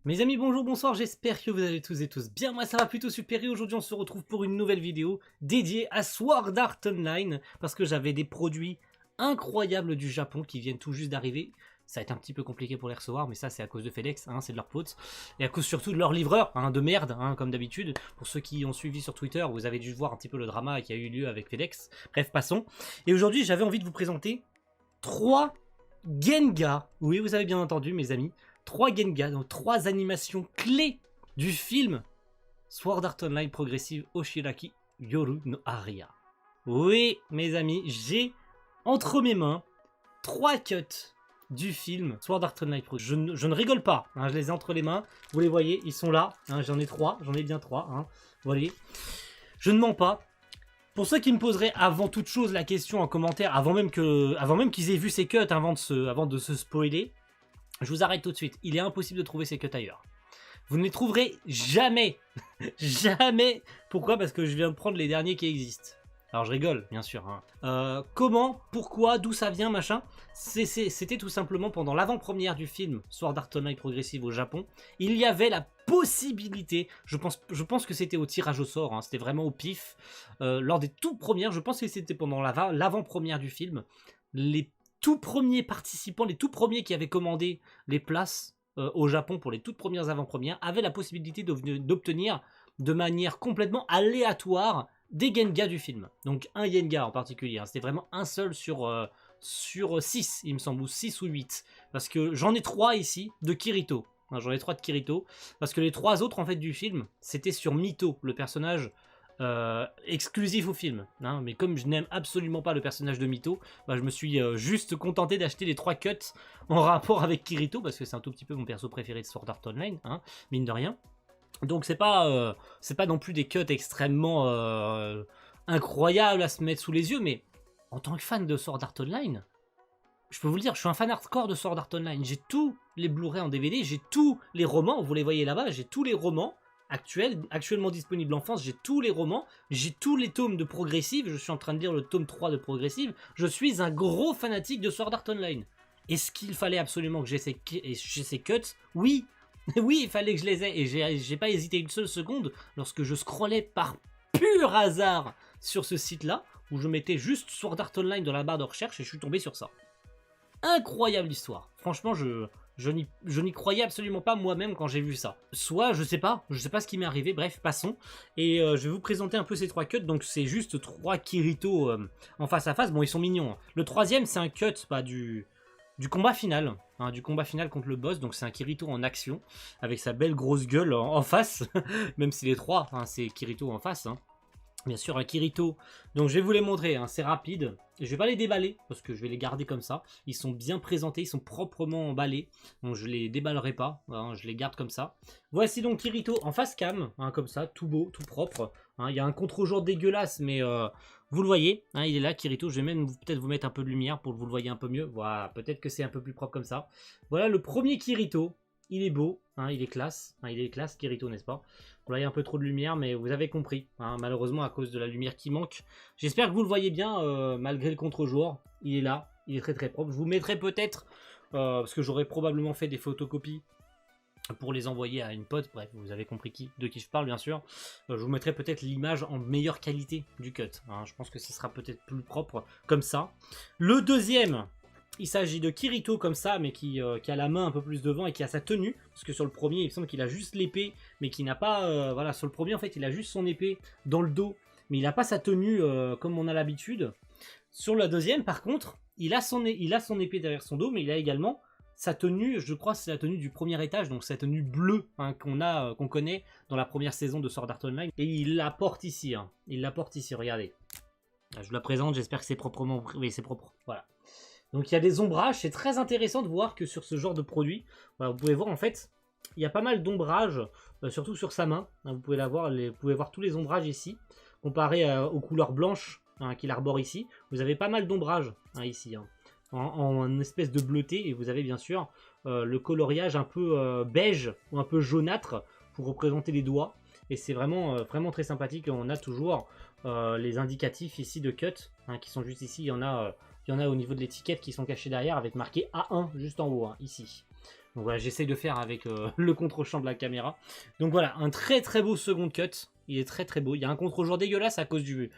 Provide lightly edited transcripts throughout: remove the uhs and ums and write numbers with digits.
Mes amis, bonjour, bonsoir, j'espère que vous allez tous et tous bien. Moi ça va plutôt super et aujourd'hui on se retrouve pour une nouvelle vidéo dédiée à Sword Art Online parce que j'avais des produits incroyables du Japon qui viennent tout juste d'arriver. Ça a été un petit peu compliqué pour les recevoir, mais ça c'est à cause de FedEx, hein, c'est de leur faute. Et à cause surtout de leur livreur, hein, de merde, hein, comme d'habitude. Pour ceux qui ont suivi sur Twitter, vous avez dû voir un petit peu le drama qui a eu lieu avec FedEx. Bref, passons. Et aujourd'hui j'avais envie de vous présenter 3 Genga. Oui, vous avez bien entendu mes amis. 3 Genga, donc 3 animations clés du film Sword Art Online Progressive Oshiraki Yoru no Aria. Oui, mes amis, j'ai entre mes mains 3 cuts du film Sword Art Online Progressive. Je ne rigole pas, hein, je les ai entre les mains. Vous les voyez, ils sont là. Hein, j'en ai 3, j'en ai bien 3. Hein, vous voyez. Je ne mens pas. Pour ceux qui me poseraient avant toute chose la question en commentaire, avant même qu'ils aient vu ces cuts, avant de se spoiler, je vous arrête tout de suite. Il est impossible de trouver ces cuts ailleurs. Vous ne les trouverez jamais. Jamais. Pourquoi? Parce que je viens de prendre les derniers qui existent. Alors je rigole, bien sûr. Hein. Comment? Pourquoi? D'où ça vient, machin? C'était tout simplement pendant l'avant-première du film Sword Art Online Progressive au Japon. Il y avait la possibilité, je pense que c'était au tirage au sort, hein, c'était vraiment au pif. Lors des toutes premières, je pense que c'était pendant l'avant-première du film, les tout premiers participants, les tout premiers qui avaient commandé les places au Japon pour les toutes premières avant-premières, avaient la possibilité d'obtenir de manière complètement aléatoire des Genga du film. Donc un Genga en particulier, hein. C'était vraiment un seul sur 6, il me semble, ou 6 ou 8. Parce que j'en ai 3 ici de Kirito. Hein, j'en ai 3 de Kirito. Parce que les 3 autres en fait du film, c'était sur Mito, le personnage exclusif au film. Hein. Mais comme je n'aime absolument pas le personnage de Mito, bah, je me suis juste contenté d'acheter les 3 cuts en rapport avec Kirito, parce que c'est un tout petit peu mon perso préféré de Sword Art Online, hein, mine de rien. Donc c'est pas non plus des cuts extrêmement incroyables à se mettre sous les yeux, mais en tant que fan de Sword Art Online, je peux vous le dire, je suis un fan hardcore de Sword Art Online. J'ai tous les Blu-ray en DVD, j'ai tous les romans, vous les voyez là-bas, j'ai tous les romans actuellement disponibles en France, j'ai tous les romans, j'ai tous les tomes de Progressive, je suis en train de lire le tome 3 de Progressive, je suis un gros fanatique de Sword Art Online. Est-ce qu'il fallait absolument que j'ai ces cuts? Oui. Oui, il fallait que je les ai, et j'ai pas hésité une seule seconde lorsque je scrollais par pur hasard sur ce site-là, où je mettais juste Sword Art Online dans la barre de recherche et je suis tombé sur ça. Incroyable histoire. Franchement, je n'y croyais absolument pas moi-même quand j'ai vu ça. Soit, je sais pas ce qui m'est arrivé, bref, passons. Et je vais vous présenter un peu ces 3 cuts, donc c'est juste 3 Kirito en face à face. Bon, ils sont mignons. Hein. Le troisième, c'est un cut du combat final, hein, du combat final contre le boss, donc c'est un Kirito en action, avec sa belle grosse gueule en face, même si les 3, hein, c'est Kirito en face, hein. Bien sûr un Kirito, donc je vais vous les montrer, hein, c'est rapide, je vais pas les déballer, parce que je vais les garder comme ça, ils sont bien présentés, ils sont proprement emballés, donc je les déballerai pas, hein, je les garde comme ça. Voici donc Kirito en face cam, hein, comme ça, tout beau, tout propre, hein, il y a un contre-jour dégueulasse, mais vous le voyez, hein, il est là Kirito, je vais même peut-être vous mettre un peu de lumière pour que vous le voyez un peu mieux, voilà, peut-être que c'est un peu plus propre comme ça. Voilà le premier Kirito, il est beau, hein, il est classe Kirito, n'est-ce pas? Là, il y a un peu trop de lumière, mais vous avez compris, hein, malheureusement à cause de la lumière qui manque. J'espère que vous le voyez bien, malgré le contre-jour. Il est là, il est très très propre. Je vous mettrai peut-être, parce que j'aurais probablement fait des photocopies pour les envoyer à une pote, bref, vous avez compris de qui je parle bien sûr. Je vous mettrai peut-être l'image en meilleure qualité du cut. Hein, je pense que ce sera peut-être plus propre comme ça. Le deuxième... Il s'agit de Kirito comme ça, mais qui a la main un peu plus devant et qui a sa tenue. Parce que sur le premier, il me semble qu'il a juste l'épée, mais qui n'a pas... voilà, sur le premier, en fait, il a juste son épée dans le dos. Mais il n'a pas sa tenue comme on a l'habitude. Sur la deuxième, par contre, il a son épée derrière son dos, mais il a également sa tenue, je crois que c'est la tenue du premier étage, donc sa tenue bleue, hein, qu'on connaît dans la première saison de Sword Art Online. Et il la porte ici, hein. Il la porte ici, regardez. Je vous la présente, j'espère que c'est proprement... Oui, c'est propre, voilà. Donc il y a des ombrages, c'est très intéressant de voir que sur ce genre de produit, voilà, vous pouvez voir en fait, il y a pas mal d'ombrages, surtout sur sa main, hein, vous pouvez voir tous les ombrages ici, comparé aux couleurs blanches, hein, qu'il arbore ici, vous avez pas mal d'ombrages, hein, ici, hein, en espèce de bleuté, et vous avez bien sûr le coloriage un peu beige, ou un peu jaunâtre, pour représenter les doigts, et c'est vraiment très sympathique, on a toujours les indicatifs ici de cut, hein, qui sont juste ici, il y en a au niveau de l'étiquette qui sont cachés derrière avec marqué A1 juste en haut, hein, ici. Donc voilà, j'essaye de faire avec le contre-champ de la caméra. Donc voilà, un très très beau second cut. Il est très très beau. Il y a un contre-jour dégueulasse à cause du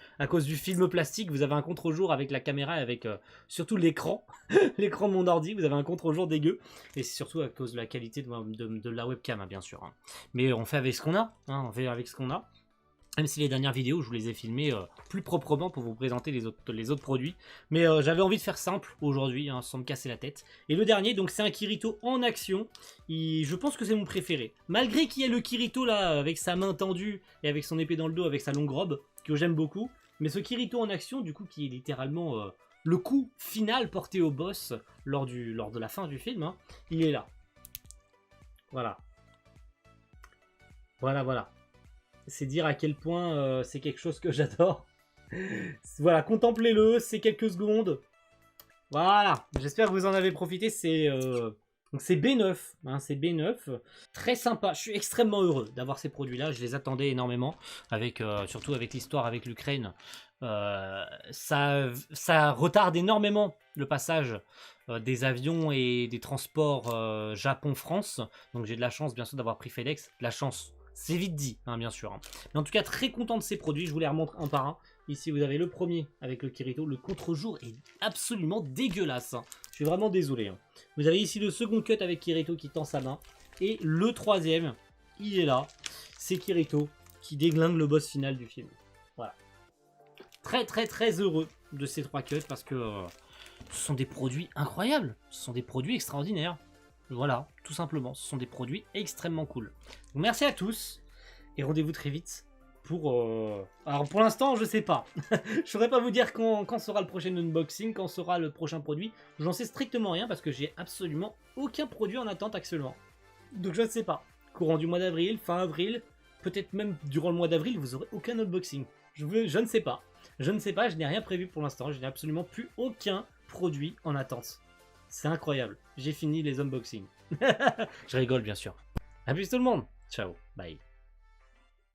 film plastique. Vous avez un contre-jour avec la caméra et avec surtout l'écran. L'écran de mon ordi, vous avez un contre-jour dégueu. Et c'est surtout à cause de la qualité de la webcam, hein, bien sûr. Hein. Mais on fait avec ce qu'on a. Hein, on fait avec ce qu'on a. Même si les dernières vidéos, je vous les ai filmées plus proprement pour vous présenter les autres produits. Mais j'avais envie de faire simple aujourd'hui, hein, sans me casser la tête. Et le dernier, donc c'est un Kirito en action. Je pense que c'est mon préféré. Malgré qu'il y ait le Kirito là, avec sa main tendue et avec son épée dans le dos, avec sa longue robe, que j'aime beaucoup. Mais ce Kirito en action, du coup, qui est littéralement le coup final porté au boss lors de la fin du film, hein, il est là. Voilà. Voilà. C'est dire à quel point c'est quelque chose que j'adore. Voilà, contemplez-le, c'est quelques secondes. Voilà, j'espère que vous en avez profité. C'est B9, hein, c'est B9. Très sympa, je suis extrêmement heureux d'avoir ces produits-là. Je les attendais énormément, surtout avec l'histoire avec l'Ukraine. Ça retarde énormément le passage des avions et des transports Japon-France. Donc j'ai de la chance, bien sûr, d'avoir pris FedEx. De la chance. C'est vite dit, hein, bien sûr. Hein. Mais en tout cas, très content de ces produits. Je vous les remontre un par un. Ici, vous avez le premier avec le Kirito. Le contre-jour est absolument dégueulasse. Hein. Je suis vraiment désolé. Hein. Vous avez ici le second cut avec Kirito qui tend sa main. Et le troisième, il est là. C'est Kirito qui déglingue le boss final du film. Voilà. Très heureux de ces 3 cuts parce que ce sont des produits incroyables. Ce sont des produits extraordinaires. Voilà, tout simplement, ce sont des produits extrêmement cool. Donc, merci à tous, et rendez-vous très vite pour... Alors pour l'instant, je sais pas. Je saurais pas vous dire quand sera le prochain unboxing, quand sera le prochain produit. J'en sais strictement rien, parce que j'ai absolument aucun produit en attente actuellement. Donc je ne sais pas. Courant du mois d'avril, fin avril, peut-être même durant le mois d'avril, vous aurez aucun unboxing. Je ne sais pas. Je ne sais pas, je n'ai rien prévu pour l'instant. Je n'ai absolument plus aucun produit en attente. C'est incroyable. J'ai fini les unboxings. Je rigole bien sûr. A plus tout le monde. Ciao. Bye.